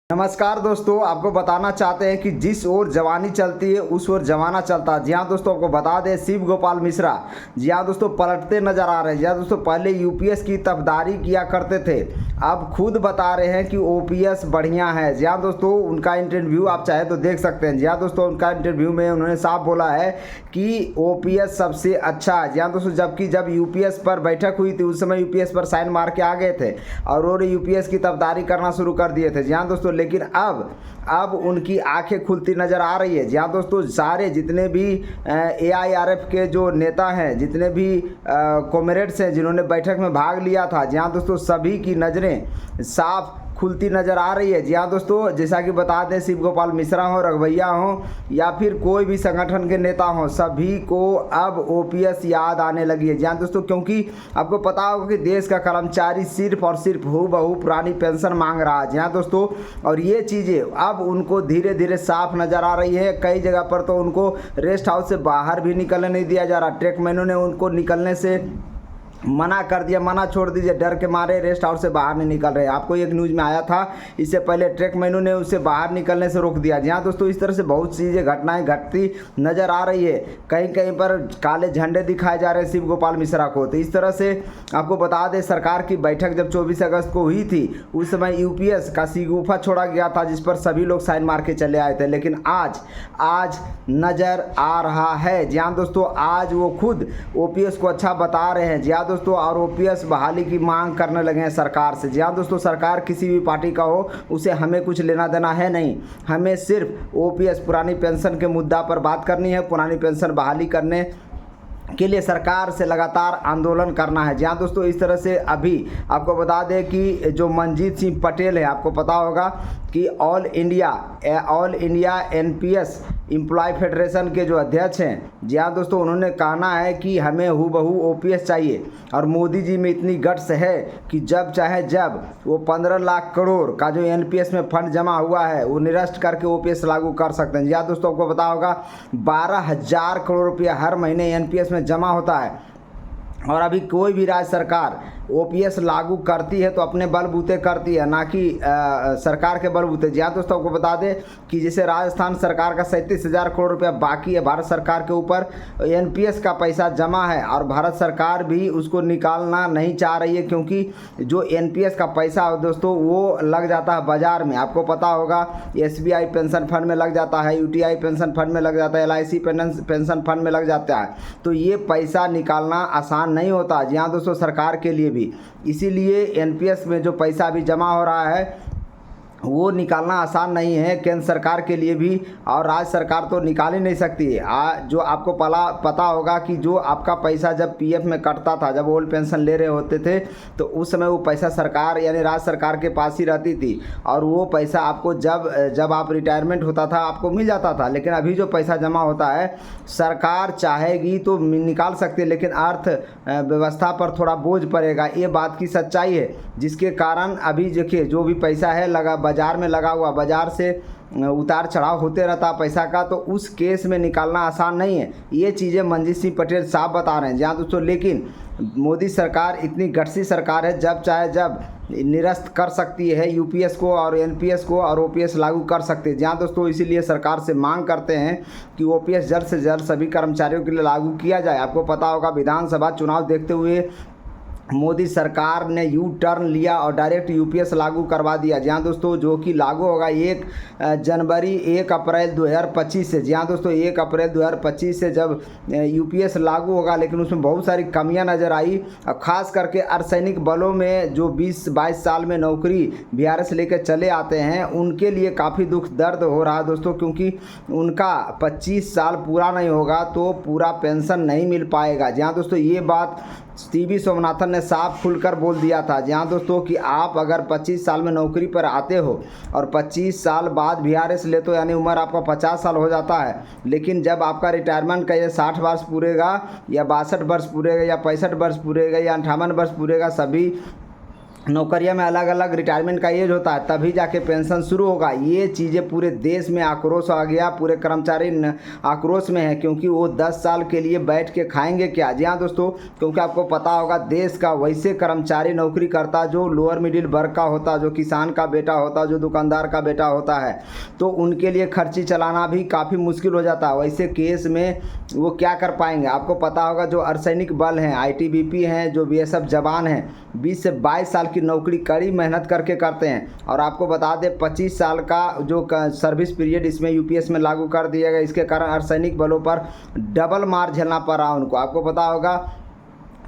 नमस्कार दोस्तों, आपको बताना चाहते हैं कि जिस ओर जवानी चलती है उस ओर जमाना चलता है। जी हाँ दोस्तों, आपको बता दें शिव गोपाल मिश्रा जी हाँ दोस्तों पलटते नजर आ रहे हैं। जी हाँ दोस्तों, पहले यूपीएस की तरफदारी किया करते थे, अब खुद बता रहे हैं कि ओपीएस बढ़िया है। जी हाँ दोस्तों, उनका इंटरव्यू आप चाहे तो देख सकते हैं। जी हाँ दोस्तों, उनका इंटरव्यू में उन्होंने साफ बोला है कि ओपीएस सबसे अच्छा है। जी हाँ दोस्तों, जबकि जब यूपीएस पर बैठक हुई थी उस समय यूपीएस पर साइन मार के आ गए थे और उन्होंने यूपीएस की तरफदारी करना शुरू कर दिए थे। जी हाँ दोस्तों, लेकिन अब उनकी आंखें खुलती नजर आ रही है। जी हाँ दोस्तों, सारे जितने भी एआईआरएफ के जो नेता हैं, जितने भी कॉमरेड्स हैं जिन्होंने बैठक में भाग लिया था, जी हाँ दोस्तों सभी की नज़रें साफ खुलती नज़र आ रही है। जी हाँ दोस्तों, जैसा कि बता दें शिव गोपाल मिश्रा हो, रघुवैया हो या फिर कोई भी संगठन के नेता हो, सभी को अब ओपीएस याद आने लगी है। जी हाँ दोस्तों, क्योंकि आपको पता होगा कि देश का कर्मचारी सिर्फ और सिर्फ हूबहू पुरानी पेंशन मांग रहा है। जी हाँ दोस्तों, और ये चीज़ें अब उनको धीरे धीरे साफ नज़र आ रही है। कई जगह पर तो उनको रेस्ट हाउस से बाहर भी निकलने नहीं दिया जा रहा। ट्रकमैनों ने उनको निकलने से मना कर दिया, मना छोड़ दीजिए, डर के मारे रेस्ट हाउस से बाहर नहीं निकल रहे। आपको एक न्यूज़ में आया था, इससे पहले ट्रकमैनों ने उसे बाहर निकलने से रोक दिया। जी हाँ दोस्तों, इस तरह से बहुत चीज़ें घटनाएं घटती नज़र आ रही है। कहीं कहीं पर काले झंडे दिखाए जा रहे हैं शिव गोपाल मिश्रा को। तो इस तरह से आपको बता दें सरकार की बैठक जब 24 अगस्त को हुई थी उस समय यूपीएस का शगुफा छोड़ा गया था जिस पर सभी लोग साइन मार के चले आए थे, लेकिन आज नज़र आ रहा है। जी हाँ दोस्तों, आज वो खुद ओपीएस को अच्छा बता रहे हैं। जी हाँ दोस्तों, और ओपीएस बहाली की मांग करने लगे हैं सरकार से। जी हाँ दोस्तों, सरकार किसी भी पार्टी का हो उसे हमें कुछ लेना देना है नहीं, हमें सिर्फ ओपीएस पुरानी पेंशन के मुद्दा पर बात करनी है, पुरानी पेंशन बहाली करने के लिए सरकार से लगातार आंदोलन करना है। जी हाँ दोस्तों, इस तरह से अभी आपको बता दें कि जो मनजीत सिंह पटेल है, आपको पता होगा कि all India NPS employ federation के जो अध्यक्ष हैं, जी हाँ दोस्तों, उन्होंने कहना है कि हमें हूबहू ओपीएस चाहिए। और मोदी जी में इतनी गट्स है कि जब चाहे जब वो 15 लाख करोड़ का जो एनपीएस में फंड जमा हुआ है वो निरस्त करके ओपीएस लागू कर सकते हैं। जी हाँ दोस्तों, आपको पता होगा 12,000 करोड़ रुपया हर महीने एनपीएस में जमा होता है। और अभी कोई भी राज्य सरकार ओपीएस लागू करती है तो अपने बलबूते करती है, ना कि सरकार के बलबूते। जी हाँ दोस्तों, आपको बता दें कि जैसे राजस्थान सरकार का 37,000 करोड़ रुपया बाकी है भारत सरकार के ऊपर, एनपीएस का पैसा जमा है और भारत सरकार भी उसको निकालना नहीं चाह रही है, क्योंकि जो एनपीएस का पैसा है दोस्तों वो लग जाता है बाजार में। आपको पता होगा एसबीआई पेंशन फंड में लग जाता है, यूटीआई पेंशन फंड में लग जाता है, एलआईसी पेंशन फंड में लग जाता है। तो ये पैसा निकालना आसान नहीं होता। जी हाँ दोस्तों, सरकार के लिए भी। इसीलिए एनपीएस में जो पैसा अभी जमा हो रहा है वो निकालना आसान नहीं है केंद्र सरकार के लिए भी, और राज्य सरकार तो निकाल ही नहीं सकती है। जो आपको पता होगा कि जो आपका पैसा जब पीएफ में कटता था, जब ओल्ड पेंशन ले रहे होते थे, तो उस समय वो पैसा सरकार यानी राज्य सरकार के पास ही रहती थी और वो पैसा आपको जब आप रिटायरमेंट होता था आपको मिल जाता था। लेकिन अभी जो पैसा जमा होता है सरकार चाहेगी तो निकाल सकती है, लेकिन अर्थ व्यवस्था पर थोड़ा बोझ पड़ेगा। ये बात की सच्चाई है, जिसके कारण अभी देखिए जो भी पैसा है लगा बाजार में लगा हुआ, बाजार से उतार चढ़ाव होते रहता पैसा का, तो उस केस में निकालना आसान नहीं है। ये चीज़ें मनजीत सिंह पटेल साफ बता रहे हैं। जहाँ दोस्तों, लेकिन मोदी सरकार इतनी गट्सी सरकार है, जब चाहे जब निरस्त कर सकती है यूपीएस को और एनपीएस को और ओपीएस लागू कर सकते हैं। जहाँ दोस्तों, इसीलिए सरकार से मांग करते हैं कि ओपीएस जल्द से जल्द सभी कर्मचारियों के लिए लागू किया जाए। आपको पता होगा विधानसभा चुनाव देखते हुए मोदी सरकार ने यू टर्न लिया और डायरेक्ट यूपीएस लागू करवा दिया। जी हाँ दोस्तों, जो कि लागू होगा 1 अप्रैल 2025 से। जी हाँ दोस्तों, 1 अप्रैल 2025 से जब यूपीएस लागू होगा, लेकिन उसमें बहुत सारी कमियां नज़र आई। और ख़ास करके अर्धसैनिक बलों में जो 20-22 साल में नौकरी बिहार से लेकर चले आते हैं उनके लिए काफ़ी दुख दर्द हो रहा है दोस्तों, क्योंकि उनका 25 साल पूरा नहीं होगा तो पूरा पेंशन नहीं मिल पाएगा। जी हाँ दोस्तों, ये बात टीवी सोमनाथन ने साफ खुलकर बोल दिया था। जहाँ दोस्तों कि आप अगर 25 साल में नौकरी पर आते हो और 25 साल बाद वीआरएस ले तो यानी उम्र आपका 50 साल हो जाता है, लेकिन जब आपका रिटायरमेंट का ये 60 वर्ष पूरेगा या 62 वर्ष पूरेगा या 65 वर्ष पूरेगा या 58 वर्ष पूरेगा, सभी नौकरियों में अलग अलग रिटायरमेंट का एज होता है, तभी जाके पेंशन शुरू होगा। ये चीज़ें पूरे देश में आक्रोश आ गया, पूरे कर्मचारी आक्रोश में है, क्योंकि वो 10 साल के लिए बैठ के खाएंगे क्या। जी हाँ दोस्तों, क्योंकि आपको पता होगा देश का वैसे कर्मचारी नौकरी करता जो लोअर मिडिल वर्ग का होता, जो किसान का बेटा होता, जो दुकानदार का बेटा होता है, तो उनके लिए खर्ची चलाना भी काफ़ी मुश्किल हो जाता है। वैसे केस में वो क्या कर पाएंगे। आपको पता होगा जो अर्धसैनिक बल हैं, ITBP हैं, जो BSF जवान हैं, 20 से 22 साल की नौकरी कड़ी मेहनत करके करते हैं। और आपको बता दें 25 साल का जो सर्विस पीरियड इसमें UPS में लागू कर दिया गया, इसके कारण अर्धसैनिक बलों पर डबल मार झेलना पड़ रहा उनको। आपको पता होगा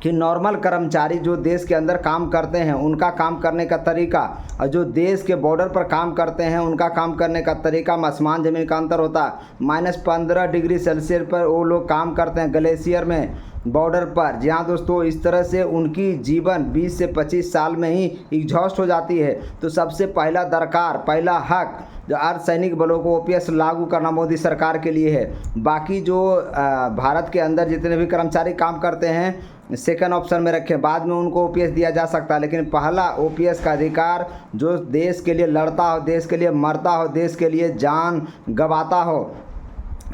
कि नॉर्मल कर्मचारी जो देश के अंदर काम करते हैं उनका काम करने का तरीका, और जो देश के बॉर्डर पर काम करते हैं उनका काम करने का तरीका में आसमान ज़मीन का अंतर होता है। -15 डिग्री सेल्सियस पर वो लोग काम करते हैं ग्लेशियर में, बॉर्डर पर। जी हाँ दोस्तों, इस तरह से उनकी जीवन 20 से 25 साल में ही एग्जॉस्ट हो जाती है। तो सबसे पहला दरकार, पहला हक जो अर्धसैनिक बलों को OPS लागू करना मोदी सरकार के लिए है। बाकी जो भारत के अंदर जितने भी कर्मचारी काम करते हैं सेकंड ऑप्शन में रखें, बाद में उनको OPS दिया जा सकता है, लेकिन पहला OPS का अधिकार जो देश के लिए लड़ता हो, देश के लिए मरता हो, देश के लिए जान गंवाता हो,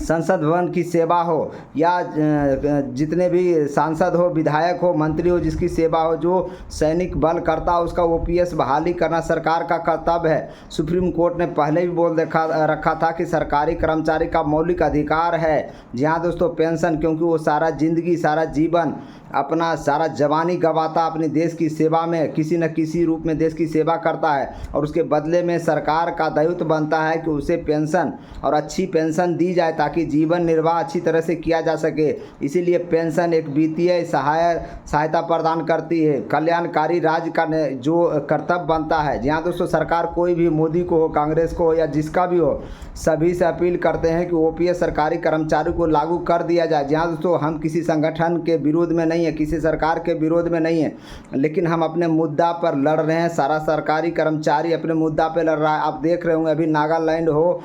संसद भवन की सेवा हो, या जितने भी सांसद हो, विधायक हो, मंत्री हो, जिसकी सेवा हो, जो सैनिक बल करता हो, उसका OPS बहाली करना सरकार का कर्तव्य है। सुप्रीम कोर्ट ने पहले भी बोल रखा था कि सरकारी कर्मचारी का मौलिक अधिकार है, जी हाँ दोस्तों, पेंशन, क्योंकि वो सारा जिंदगी, सारा जीवन, अपना सारा जवानी गंवाता अपने देश की सेवा में, किसी न किसी रूप में देश की सेवा करता है, और उसके बदले में सरकार का दायित्व बनता है कि उसे पेंशन और अच्छी पेंशन दी जाए ताकि जीवन निर्वाह अच्छी तरह से किया जा सके। इसीलिए पेंशन एक वित्तीय सहायता प्रदान करती है, कल्याणकारी राज्य का जो कर्तव्य बनता है। जी हाँ दोस्तों, सरकार कोई भी, मोदी को हो, कांग्रेस को हो, या जिसका भी हो, सभी से अपील करते हैं कि OPS सरकारी कर्मचारी को लागू कर दिया जाए। जी हाँ दोस्तों, हम किसी संगठन के विरोध में नहीं है, किसी सरकार के विरोध में नहीं है, लेकिन हम अपने मुद्दा पर लड़ रहे हैं। सारा सरकारी कर्मचारी अपने मुद्दा पर लड़ रहा है। आप देख रहे होंगे अभी नागालैंड हो,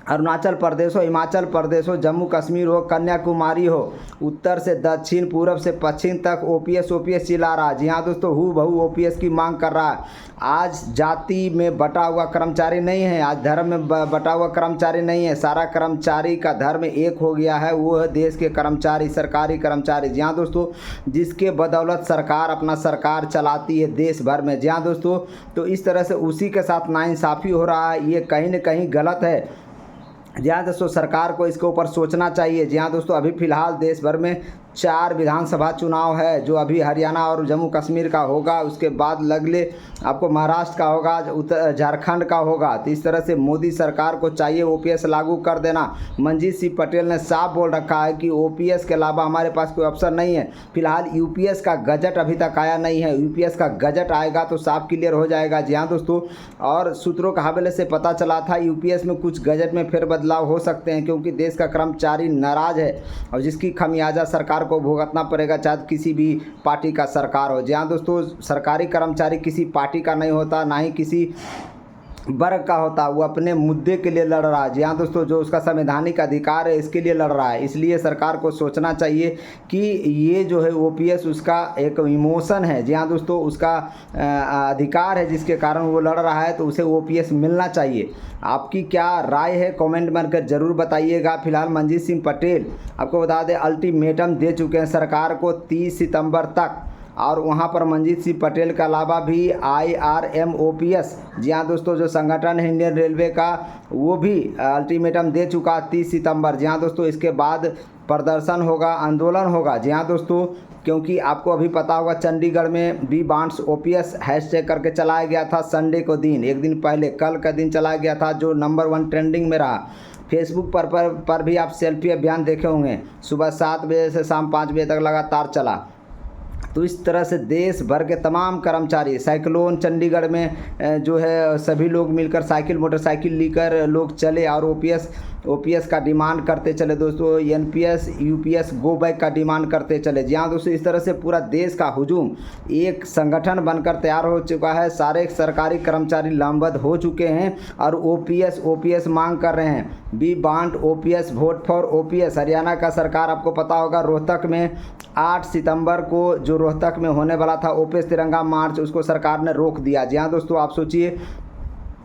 अरुणाचल प्रदेश हो, हिमाचल प्रदेश हो, जम्मू कश्मीर हो, कन्याकुमारी हो, उत्तर से दक्षिण, पूरब से पश्चिम तक OPS चिल्ला रहा है। जी हाँ दोस्तों, हू बहू OPS की मांग कर रहा है। आज जाति में बटा हुआ कर्मचारी नहीं है, आज धर्म में बटा हुआ कर्मचारी नहीं है, सारा कर्मचारी का धर्म एक हो गया है, वो है देश के कर्मचारी, सरकारी कर्मचारी। जी हाँ दोस्तों, जिसके बदौलत सरकार अपना सरकार चलाती है देश भर में। जी हाँ दोस्तों, तो इस तरह से उसी के साथ नाइंसाफ़ी हो रहा है, ये कहीं न कहीं गलत है। जी हाँ दोस्तों, सरकार को इसके ऊपर सोचना चाहिए। जी हाँ दोस्तों, अभी फ़िलहाल देश भर में 4 विधानसभा चुनाव है, जो अभी हरियाणा और जम्मू कश्मीर का होगा, उसके बाद लगले आपको महाराष्ट्र का होगा, झारखंड का होगा। तो इस तरह से मोदी सरकार को चाहिए OPS लागू कर देना। मंजीत सिंह पटेल ने साफ बोल रखा है कि OPS के अलावा हमारे पास कोई ऑप्शन नहीं है। फिलहाल UPS का गजट अभी तक आया नहीं है, UPS का गजट आएगा तो साफ क्लियर हो जाएगा। जी हाँ दोस्तों, और सूत्रों के हवाले से पता चला था UPS में कुछ गजट में फिर बदलाव हो सकते हैं, क्योंकि देश का कर्मचारी नाराज़ है, और जिसकी खमियाजा सरकार को भुगतना पड़ेगा, चाहे किसी भी पार्टी का सरकार हो। जी हाँ दोस्तों, सरकारी कर्मचारी किसी पार्टी का नहीं होता, ना ही किसी वर्ग का होता, वो अपने मुद्दे के लिए लड़ रहा है। जी हाँ दोस्तों, जो उसका संवैधानिक अधिकार है इसके लिए लड़ रहा है। इसलिए सरकार को सोचना चाहिए कि ये जो है OPS उसका एक इमोशन है। जी हाँ दोस्तों, उसका अधिकार है, जिसके कारण वो लड़ रहा है, तो उसे OPS मिलना चाहिए। आपकी क्या राय है कमेंट में कर जरूर बताइएगा। फिलहाल मंजीत सिंह पटेल आपको बता दें अल्टीमेटम दे चुके हैं सरकार को 30 सितंबर तक, और वहाँ पर मंजीत सिंह पटेल के अलावा भी IRMOPS, जी हाँ दोस्तों, जो संगठन है इंडियन रेलवे का, वो भी अल्टीमेटम दे चुका 30 सितंबर। जी हाँ दोस्तों, इसके बाद प्रदर्शन होगा, आंदोलन होगा। जी हाँ दोस्तों, क्योंकि आपको अभी पता होगा चंडीगढ़ में वी वांट्स OPS हैशटैग करके चलाया गया था संडे को दिन, एक दिन पहले, कल का दिन चलाया गया था, जो नंबर 1 ट्रेंडिंग में रहा। फेसबुक पर भी आप सेल्फी अभियान देखे होंगे, सुबह 7 बजे से शाम 5 बजे तक लगातार चला। तो इस तरह से देश भर के तमाम कर्मचारी, साइक्लोन चंडीगढ़ में जो है सभी लोग मिलकर साइकिल मोटरसाइकिल लेकर लोग चले और OPS ओपीएस का डिमांड करते चले दोस्तों, एनपीएस यूपीएस गो बैक का डिमांड करते चले। जी हाँ दोस्तों, इस तरह से पूरा देश का हुजूम एक संगठन बनकर तैयार हो चुका है। सारे सरकारी कर्मचारी लामबंद हो चुके हैं और ओपीएस मांग कर रहे हैं। We want OPS, vote for OPS. Haryana का सरकार, आपको पता होगा, रोहतक में 8 सितंबर को जो रोहतक में होने वाला था ओपीएस तिरंगा मार्च, उसको सरकार ने रोक दिया। जी हाँ दोस्तों, आप सोचिए,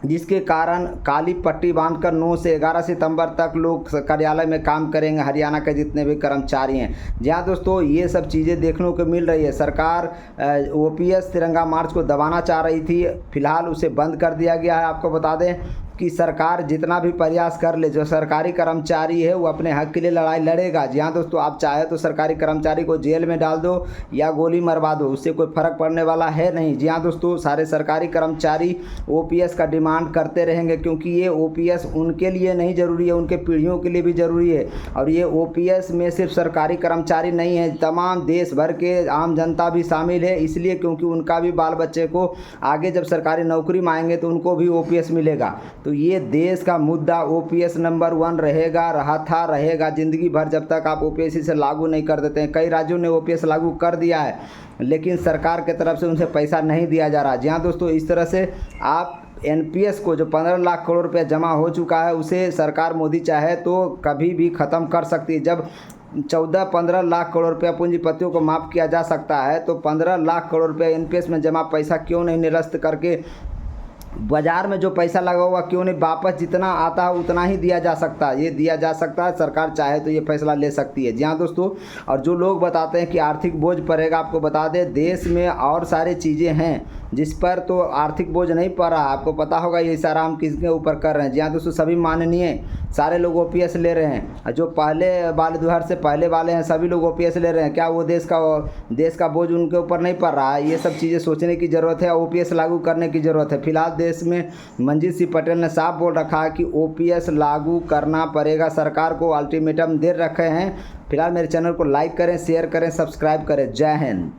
जिसके कारण काली पट्टी बांधकर 9 से 11 सितंबर तक लोग कार्यालय में काम करेंगे, हरियाणा के जितने भी कर्मचारी हैं। जी हाँ दोस्तों, ये सब चीज़ें देखने को मिल रही है। सरकार ओपीएस तिरंगा मार्च को दबाना चाह रही थी, फिलहाल उसे बंद कर दिया गया है। आपको बता दें कि सरकार जितना भी प्रयास कर ले, जो सरकारी कर्मचारी है वो अपने हक के लिए लड़ाई लड़ेगा। जी हाँ दोस्तों, आप चाहे तो सरकारी कर्मचारी को जेल में डाल दो या गोली मरवा दो, उससे कोई फ़र्क पड़ने वाला है नहीं। जी हाँ दोस्तों, सारे सरकारी कर्मचारी ओपीएस का डिमांड करते रहेंगे, क्योंकि ये ओपीएस उनके लिए नहीं ज़रूरी है, उनके पीढ़ियों के लिए भी ज़रूरी है। और ये ओपीएस में सिर्फ सरकारी कर्मचारी नहीं है, तमाम देश भर के आम जनता भी शामिल है, इसलिए क्योंकि उनका भी बाल बच्चे को आगे जब सरकारी नौकरी मांगेंगे तो उनको भी ओपीएस मिलेगा। तो ये देश का मुद्दा ओपीएस नंबर 1 रहेगा, रहा था, रहेगा ज़िंदगी भर, जब तक आप ओपीएस से लागू नहीं कर देते हैं। कई राज्यों ने ओपीएस लागू कर दिया है, लेकिन सरकार के तरफ से उनसे पैसा नहीं दिया जा रहा। जी हाँ दोस्तों, इस तरह से आप एनपीएस को, जो 15 लाख करोड़ रुपये जमा हो चुका है, उसे सरकार मोदी चाहे तो कभी भी ख़त्म कर सकती है। जब 14-15 लाख करोड़ रुपया पूंजीपतियों को माफ़ किया जा सकता है, तो 15 लाख करोड़ रुपया एनपीएस में जमा पैसा क्यों नहीं निरस्त करके बाजार में जो पैसा लगा हुआ क्यों नहीं वापस जितना आता है उतना ही दिया जा सकता है। ये दिया जा सकता है, सरकार चाहे तो ये फैसला ले सकती है। जी हाँ दोस्तों, और जो लोग बताते हैं कि आर्थिक बोझ पड़ेगा, आपको बता दें देश में और सारी चीज़ें हैं जिस पर तो आर्थिक बोझ नहीं पड़ रहा। आपको पता होगा ये सारा हम किसके ऊपर कर रहे हैं। जी हाँ दोस्तों, सभी माननीय सारे लोग ओपीएस ले रहे हैं, और जो पहले वाले 2000 से पहले वाले हैं सभी लोग ओपीएस ले रहे हैं। क्या वो देश का बोझ उनके ऊपर नहीं पड़ रहा है? ये सब चीज़ें सोचने की ज़रूरत है, ओपीएस लागू करने की ज़रूरत है। फिलहाल देश में मंजीत सिंह पटेल ने साफ बोल रखा है कि ओपीएस लागू करना पड़ेगा, सरकार को अल्टीमेटम दे रखे हैं। फिलहाल मेरे चैनल को लाइक करें, शेयर करें, सब्सक्राइब करें। जय हिंद।